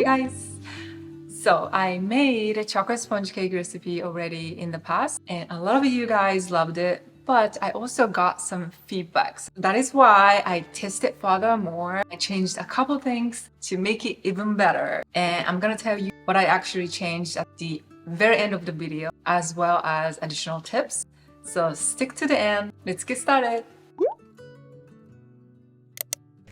guys! So I made a chocolate sponge cake recipe already in the past and a lot of you guys loved it, but I also got some feedbacks. That is why I tested furthermore. I changed a couple things to make it even better, and I'm gonna tell you what I actually changed at the very end of the video, as well as additional tips. So stick to the end. Let's get started.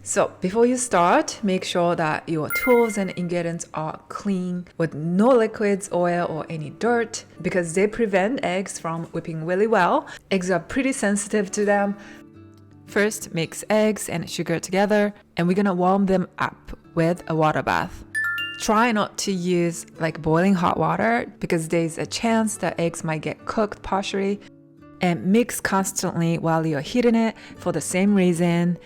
So before you start, make sure that your tools and ingredients are clean with no liquids, oil, or any dirt because they prevent eggs from whipping really well. Eggs are pretty sensitive to them. First, mix eggs and sugar together and we're gonna warm them up with a water bath. Try not to use like boiling hot water because there's a chance that eggs might get cooked partially. And mix constantly while you're heating it for the same reason.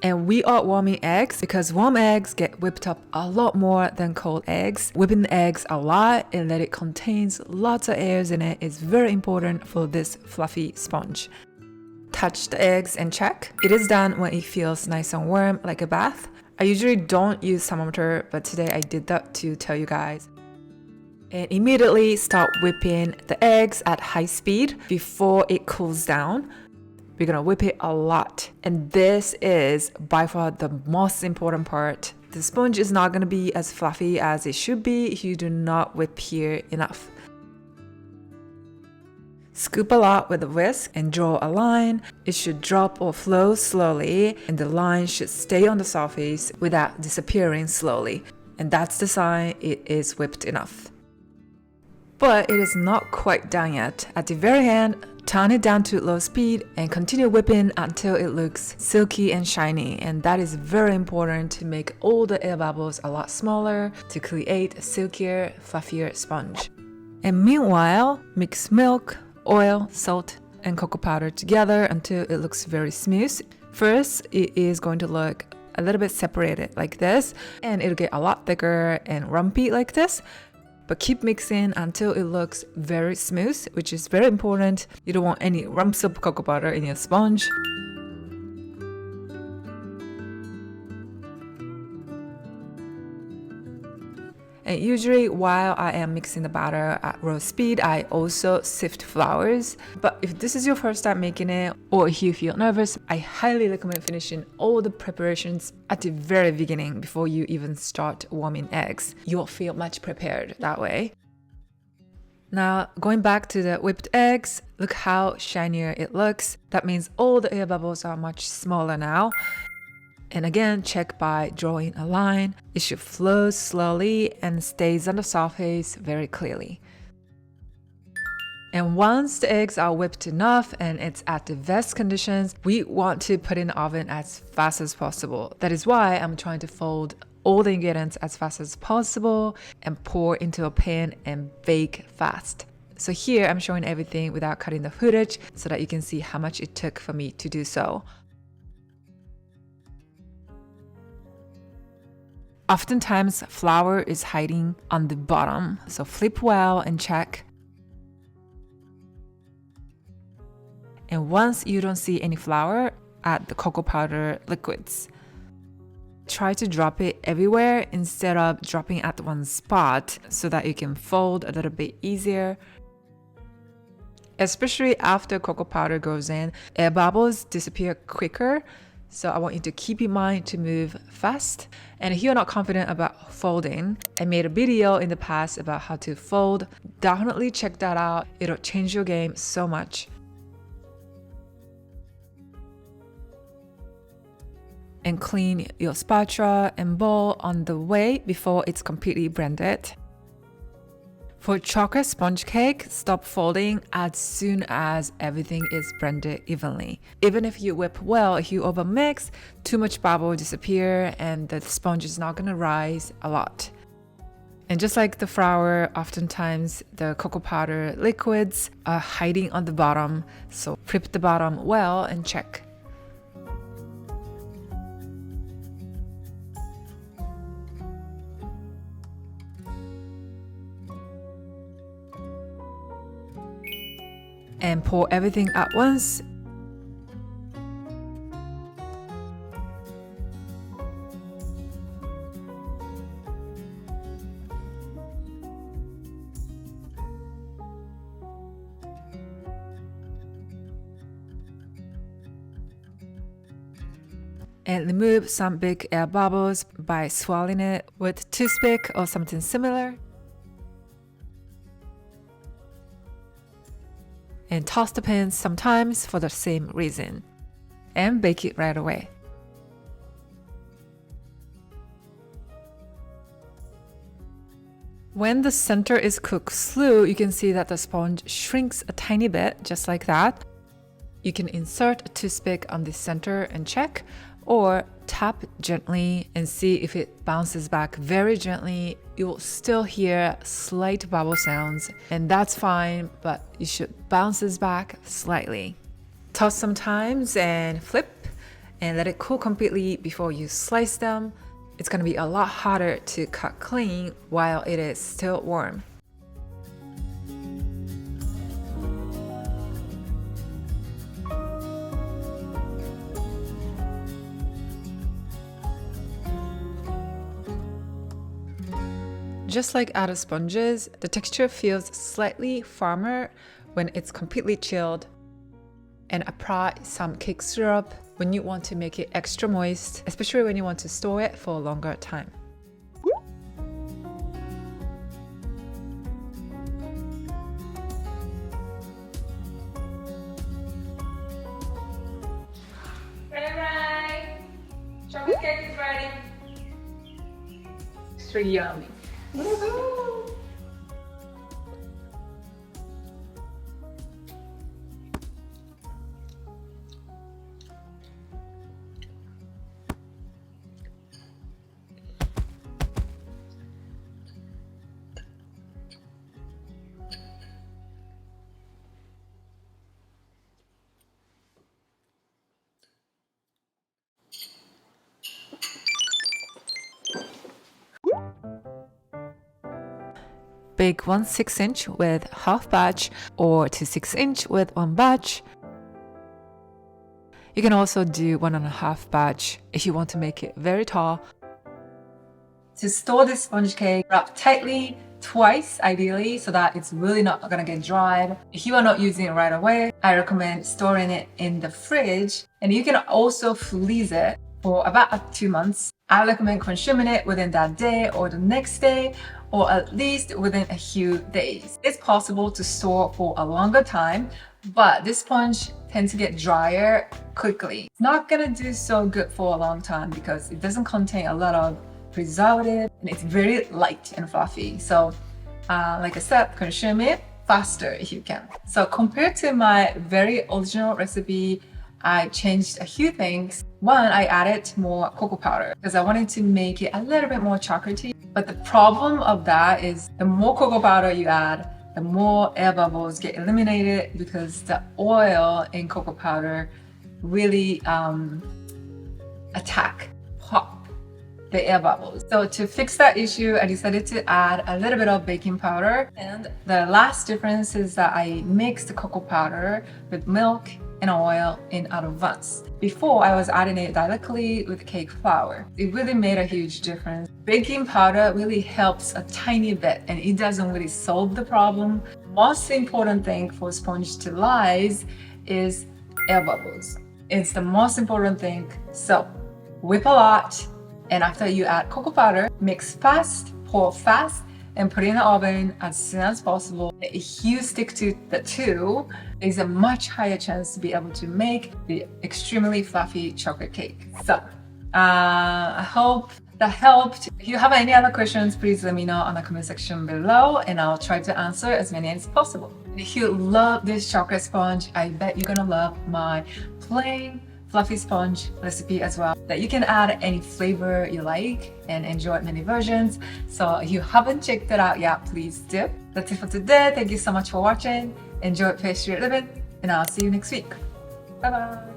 And we are warming eggs because warm eggs get whipped up a lot more than cold eggs. Whipping the eggs a lot and that it contains lots of airs in it is very important for this fluffy sponge. Touch the eggs and check. It is done when it feels nice and warm like a bath. I usually don't use thermometer, but today I did that to tell you guys. And immediately start whipping the eggs at high speed before it cools down. We're gonna whip it a lot. And this is by far the most important part. The sponge is not gonna be as fluffy as it should be if you do not whip here enough. Scoop a lot with a whisk and draw a line. It should drop or flow slowly and the line should stay on the surface without disappearing slowly. And that's the sign it is whipped enough. But it is not quite done yet. At the very end, turn it down to low speed and continue whipping until it looks silky and shiny. And that is very important to make all the air bubbles a lot smaller to create a silkier, fluffier sponge. And meanwhile, mix milk, oil, salt, and cocoa powder together until it looks very smooth. First, it is going to look a little bit separated like this, and it'll get a lot thicker and lumpy like this. But keep mixing until it looks very smooth, which is very important. You don't want any lumps of cocoa butter in your sponge. And usually while I am mixing the batter at low speed, I also sift flours. But if this is your first time making it, or if you feel nervous, I highly recommend finishing all the preparations at the very beginning before you even start warming eggs. You'll feel much prepared that way. Now, going back to the whipped eggs, look how shinier it looks. That means all the air bubbles are much smaller now. And again, check by drawing a line. It should flow slowly and stays on the surface very clearly. And once the eggs are whipped enough and it's at the best conditions, we want to put in the oven as fast as possible. That is why I'm trying to fold all the ingredients as fast as possible and pour into a pan and bake fast. So here I'm showing everything without cutting the footage so that you can see how much it took for me to do so. Oftentimes, flour is hiding on the bottom, so flip well and check. And once you don't see any flour, add the cocoa powder liquids. Try to drop it everywhere instead of dropping at one spot so that you can fold a little bit easier. Especially after cocoa powder goes in, air bubbles disappear quicker. So I want you to keep in mind to move fast. And if you're not confident about folding, I made a video in the past about how to fold. Definitely check that out. It'll change your game so much. And clean your spatula and bowl on the way before it's completely blended. For chocolate sponge cake, stop folding as soon as everything is blended evenly. Even if you whip well, if you overmix, too much bubble will disappear and the sponge is not going to rise a lot. And just like the flour, oftentimes the cocoa powder liquids are hiding on the bottom, so flip the bottom well and check. And pour everything at once. and remove some big air bubbles by swirling it with toothpick or something similar. And toss the pins sometimes for the same reason. And bake it right away. When the center is cooked through, you can see that the sponge shrinks a tiny bit, just like that. You can insert a toothpick on the center and check, or tap gently and see if it bounces back very gently. You'll still hear slight bubble sounds, and that's fine, but you should bounce this back slightly. Toss sometimes and flip, and let it cool completely before you slice them. It's going to be a lot harder to cut clean while it is still warm. Just like other sponges, the texture feels slightly firmer when it's completely chilled. And apply some cake syrup when you want to make it extra moist, especially when you want to store it for a longer time. Right. Chocolate cake is ready. So yummy. Woohoo! Bake 1 6-inch with half batch or 2 6-inch with 1 batch. You can also do 1.5 batch if you want to make it very tall. To store this sponge cake, wrap tightly twice ideally so that it's really not gonna get dried. If you are not using it right away, I recommend storing it in the fridge, and you can also freeze it for about 2 months. I recommend consuming it within that day or the next day, or at least within a few days. It's possible to store for a longer time, but this sponge tends to get drier quickly. It's not gonna do so good for a long time because it doesn't contain a lot of preservative and it's very light and fluffy. So like I said, consume it faster if you can. So compared to my very original recipe, I changed a few things. One, I added more cocoa powder because I wanted to make it a little bit more chocolatey. But the problem of that is the more cocoa powder you add, the more air bubbles get eliminated because the oil in cocoa powder really pop the air bubbles. So to fix that issue, I decided to add a little bit of baking powder. And the last difference is that I mixed the cocoa powder with milk and oil in advance. Before, I was adding it directly with cake flour. It really made a huge difference. Baking powder really helps a tiny bit and it doesn't really solve the problem. Most important thing for sponge to rise is air bubbles. It's the most important thing. So whip a lot, and after you add cocoa powder, mix fast, pour fast, and put it in the oven as soon as possible. If you stick to the two, there's a much higher chance to be able to make the extremely fluffy chocolate cake. So I hope that helped. If you have any other questions, please let me know on the comment section below and I'll try to answer as many as possible. If you love this chocolate sponge, I bet you're gonna love my plain fluffy sponge recipe as well, that you can add any flavor you like and enjoy many versions. So if you haven't checked it out yet, please do. That's it for today. Thank you so much for watching. Enjoy pastry living, and I'll see you next week. Bye bye.